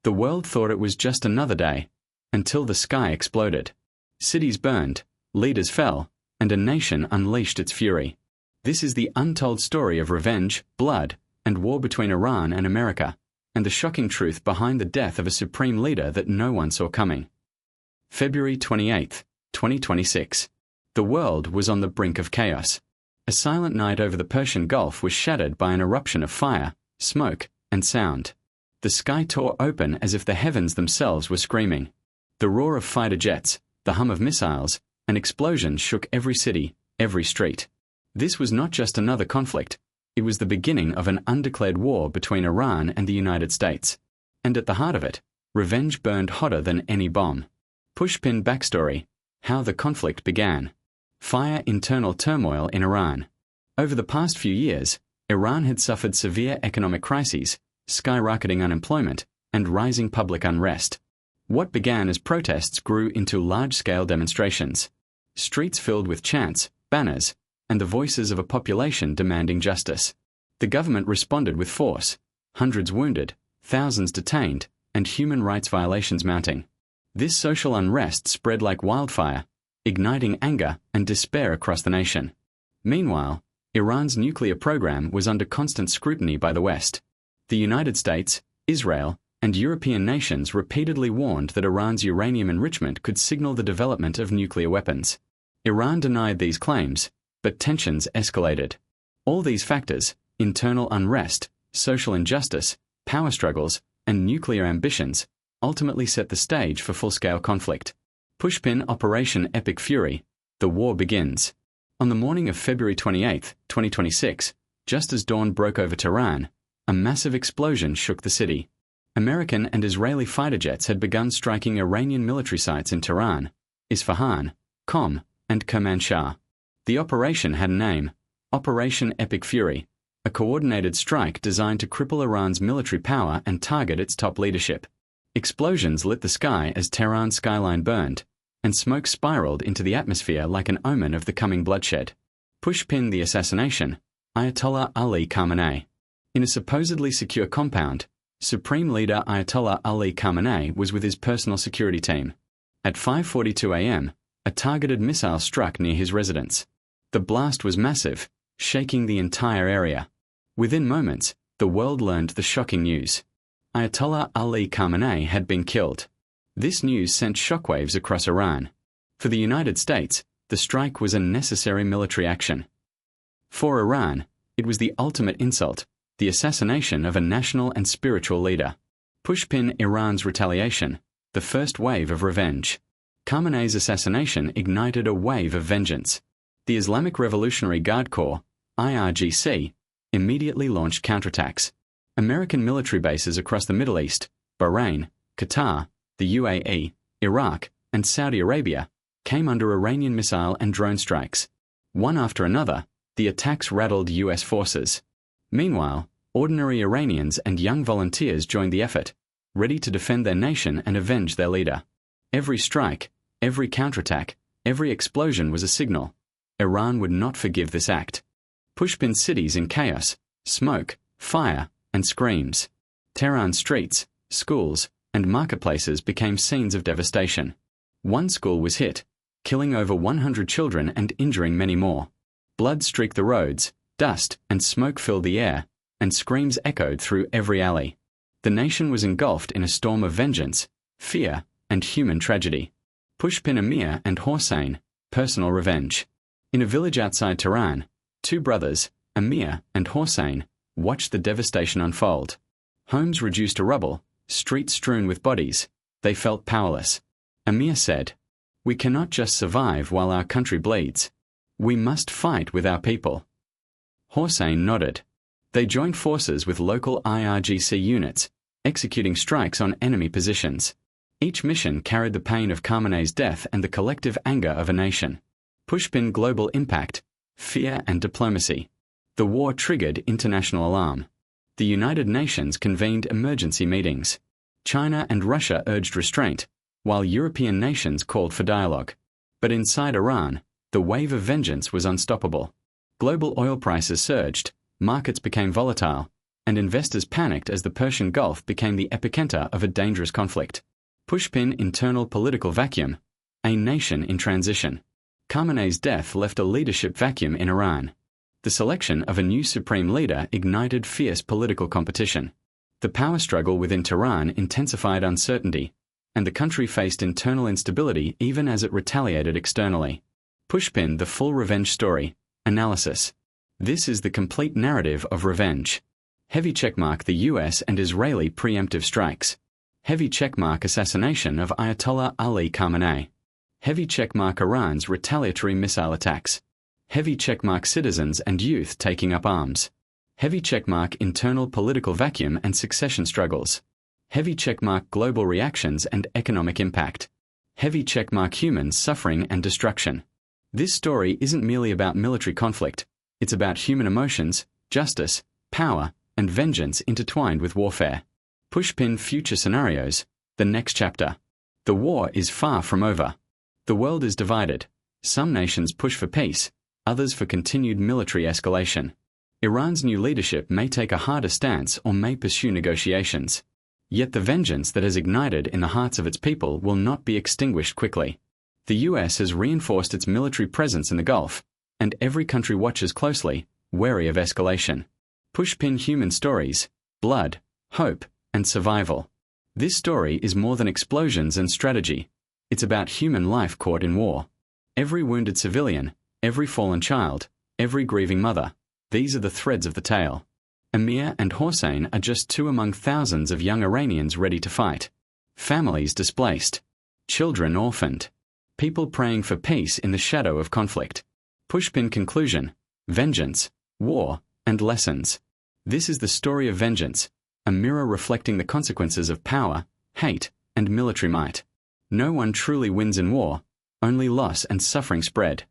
The world thought it was just another day, until the sky exploded. Cities burned, leaders fell, and a nation unleashed its fury. This is the untold story of revenge, blood, and war between Iran and America, and the shocking truth behind the death of a supreme leader that no one saw coming. February 28, 2026. The world was on the brink of chaos. A silent night over the Persian Gulf was shattered by an eruption of fire, smoke, and sound. The sky tore open as if the heavens themselves were screaming. The roar of fighter jets, the hum of missiles, and explosions shook every city, every street. This was not just another conflict. It was the beginning of an undeclared war between Iran and the United States. And at the heart of it, revenge burned hotter than any bomb. Pushpin backstory: how the conflict began. Fire internal turmoil in Iran. Over the past few years, Iran had suffered severe economic crises, skyrocketing unemployment, and rising public unrest. What began as protests grew into large-scale demonstrations. Streets filled with chants, banners, and the voices of a population demanding justice. The government responded with force, hundreds wounded, thousands detained, and human rights violations mounting. This social unrest spread like wildfire, igniting anger and despair across the nation. Meanwhile, Iran's nuclear program was under constant scrutiny by the West. The United States, Israel, and European nations repeatedly warned that Iran's uranium enrichment could signal the development of nuclear weapons. Iran denied these claims, but tensions escalated. All these factors, internal unrest, social injustice, power struggles, and nuclear ambitions, ultimately set the stage for full-scale conflict. Pushpin Operation Epic Fury. The war begins. On the morning of February 28, 2026, just as dawn broke over Tehran, a massive explosion shook the city. American and Israeli fighter jets had begun striking Iranian military sites in Tehran, Isfahan, Qom, and Kermanshah. The operation had a name: Operation Epic Fury, a coordinated strike designed to cripple Iran's military power and target its top leadership. Explosions lit the sky as Tehran's skyline burned, and smoke spiraled into the atmosphere like an omen of the coming bloodshed. Pushpin the assassination: Ayatollah Ali Khamenei. In a supposedly secure compound, Supreme Leader Ayatollah Ali Khamenei was with his personal security team. At 5:42 a.m., a targeted missile struck near his residence. The blast was massive, shaking the entire area. Within moments, the world learned the shocking news. Ayatollah Ali Khamenei had been killed. This news sent shockwaves across Iran. For the United States, the strike was a necessary military action. For Iran, it was the ultimate insult, the assassination of a national and spiritual leader. Pushpin Iran's retaliation, the first wave of revenge. Khamenei's assassination ignited a wave of vengeance. The Islamic Revolutionary Guard Corps, IRGC, immediately launched counterattacks. American military bases across the Middle East, Bahrain, Qatar, the UAE, Iraq, and Saudi Arabia came under Iranian missile and drone strikes. One after another, the attacks rattled U.S. forces. Meanwhile, ordinary Iranians and young volunteers joined the effort, ready to defend their nation and avenge their leader. Every strike, every counterattack, every explosion was a signal. Iran would not forgive this act. Pushpin cities in chaos, smoke, fire, and screams. Tehran streets, schools, and marketplaces became scenes of devastation. One school was hit, killing over 100 children and injuring many more. Blood streaked the roads, dust and smoke filled the air, and screams echoed through every alley. The nation was engulfed in a storm of vengeance, fear, and human tragedy. Pushpin Amir and Hossein, personal revenge. In a village outside Tehran, two brothers, Amir and Hossein, watched the devastation unfold. Homes reduced to rubble, streets strewn with bodies. They felt powerless. Amir said, "We cannot just survive while our country bleeds. We must fight with our people." Hossein nodded. They joined forces with local IRGC units, executing strikes on enemy positions. Each mission carried the pain of Khamenei's death and the collective anger of a nation. Pushpin global impact, fear and diplomacy. The war triggered international alarm. The United Nations convened emergency meetings. China and Russia urged restraint, while European nations called for dialogue. But inside Iran, the wave of vengeance was unstoppable. Global oil prices surged, markets became volatile, and investors panicked as the Persian Gulf became the epicenter of a dangerous conflict. Pushpin internal political vacuum, a nation in transition. Khamenei's death left a leadership vacuum in Iran. The selection of a new supreme leader ignited fierce political competition. The power struggle within Tehran intensified uncertainty, and the country faced internal instability even as it retaliated externally. Pushpin, the full revenge story. Analysis. This is the complete narrative of revenge. Heavy checkmark the US and Israeli preemptive strikes. Heavy checkmark assassination of Ayatollah Ali Khamenei. Heavy checkmark Iran's retaliatory missile attacks. Heavy checkmark citizens and youth taking up arms. Heavy checkmark internal political vacuum and succession struggles. Heavy checkmark global reactions and economic impact. Heavy checkmark humans suffering and destruction. This story isn't merely about military conflict, it's about human emotions, justice, power, and vengeance intertwined with warfare. Pushpin future scenarios, the next chapter. The war is far from over. The world is divided. Some nations push for peace, others for continued military escalation. Iran's new leadership may take a harder stance or may pursue negotiations. Yet the vengeance that has ignited in the hearts of its people will not be extinguished quickly. The US has reinforced its military presence in the Gulf, and every country watches closely, wary of escalation. Pushpin human stories, blood, hope, and survival. This story is more than explosions and strategy. It's about human life caught in war. Every wounded civilian, every fallen child, every grieving mother, these are the threads of the tale. Amir and Hossein are just two among thousands of young Iranians ready to fight. Families displaced. Children orphaned. People praying for peace in the shadow of conflict. Pushpin conclusion, vengeance, war, and lessons. This is the story of vengeance, a mirror reflecting the consequences of power, hate, and military might. No one truly wins in war, only loss and suffering spread.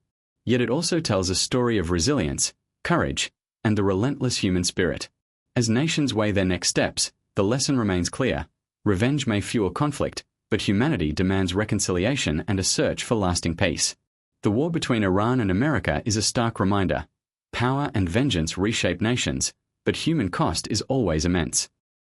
Yet it also tells a story of resilience, courage, and the relentless human spirit. As nations weigh their next steps, the lesson remains clear. Revenge may fuel conflict, but humanity demands reconciliation and a search for lasting peace. The war between Iran and America is a stark reminder. Power and vengeance reshape nations, but human cost is always immense.